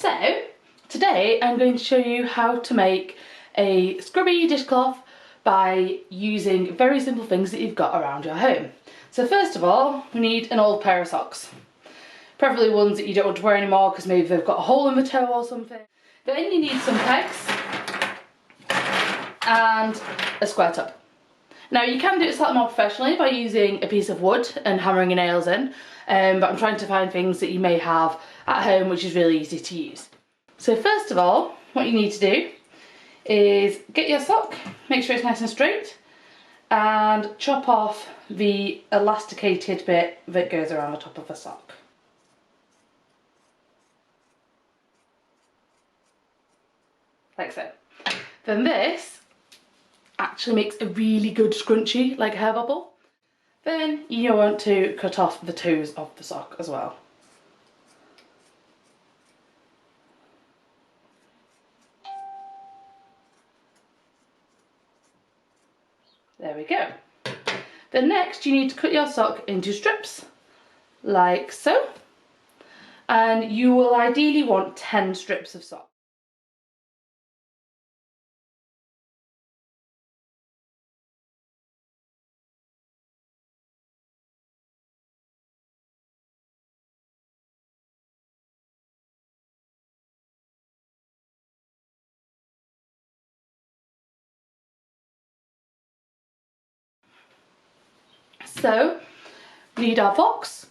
So today I'm going to show you how to make a scrubby dishcloth by using very simple things that you've got around your home. So first of all, we need an old pair of socks. Preferably ones that you don't want to wear anymore because maybe they've got a hole in the toe or something. Then you need some pegs and a square tub. Now you can do it slightly more professionally by using a piece of wood and hammering your nails in, but I'm trying to find things that you may have at home which is really easy to use. So first of all, what you need to do is get your sock, make sure it's nice and straight, and chop off the elasticated bit that goes around the top of the sock. Like so. Then this actually makes a really good scrunchie, like a hair bobble. Then you want to cut off the toes of the sock as well. There we go. Then next you need to cut your sock into strips, like so. And you will ideally want 10 strips of sock. So we need our box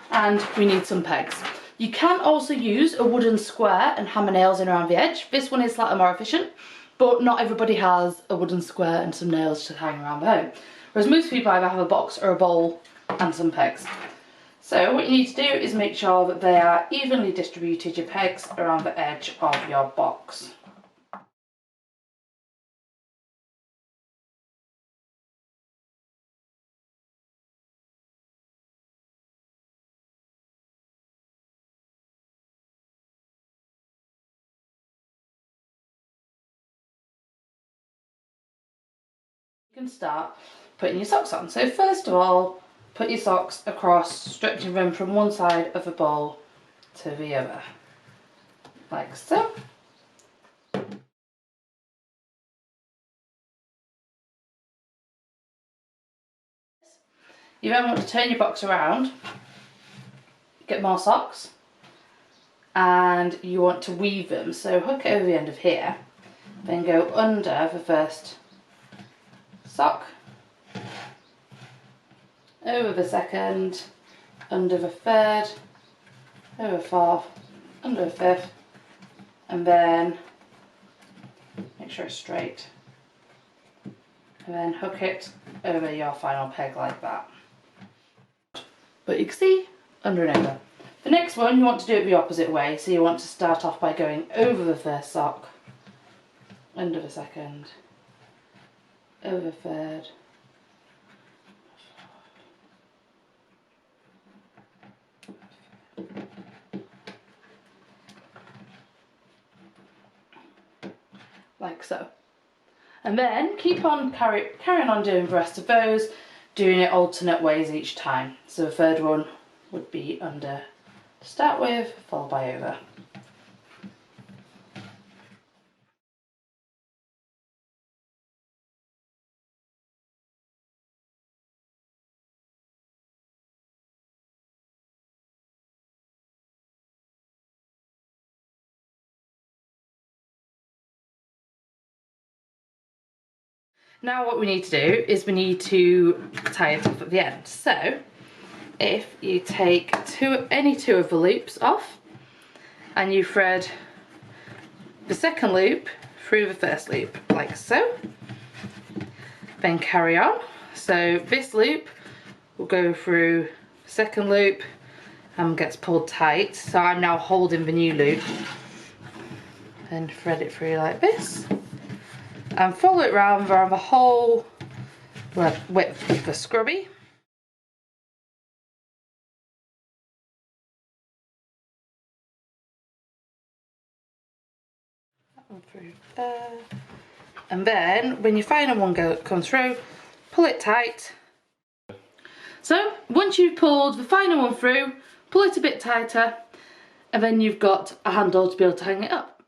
and we need some pegs. You can also use a wooden square and hammer nails in around the edge. This one is slightly more efficient, but not everybody has a wooden square and some nails to hang around the home. Whereas most people either have a box or a bowl and some pegs. So what you need to do is make sure that they are evenly distributed, your pegs, around the edge of your box. You can start putting your socks on. So first of all, put your socks across, stretching them from one side of the bowl to the other, like so. You then want to turn your box around, get more socks, and you want to weave them. So hook it over the end of here, then go under the first sock, over the second, under the third, over the fourth, under the fifth, and then make sure it's straight, and then hook it over your final peg like that. But you can see, under and over. The next one you want to do it the opposite way, so you want to start off by going over the first sock, under the second, over the third, like so. And then keep on carrying on doing the rest of those, doing it alternate ways each time. So the third one would be under to start with, followed by over. Now what we need to do is we need to tie it off at the end. So if you take any two of the loops off and you thread the second loop through the first loop, like so, then carry on. So this loop will go through the second loop and gets pulled tight. So I'm now holding the new loop and thread it through like this. And follow it around the whole width of the scrubby. That one through there. And then when your final one comes through, pull it tight. So once you've pulled the final one through, pull it a bit tighter and then you've got a handle to be able to hang it up.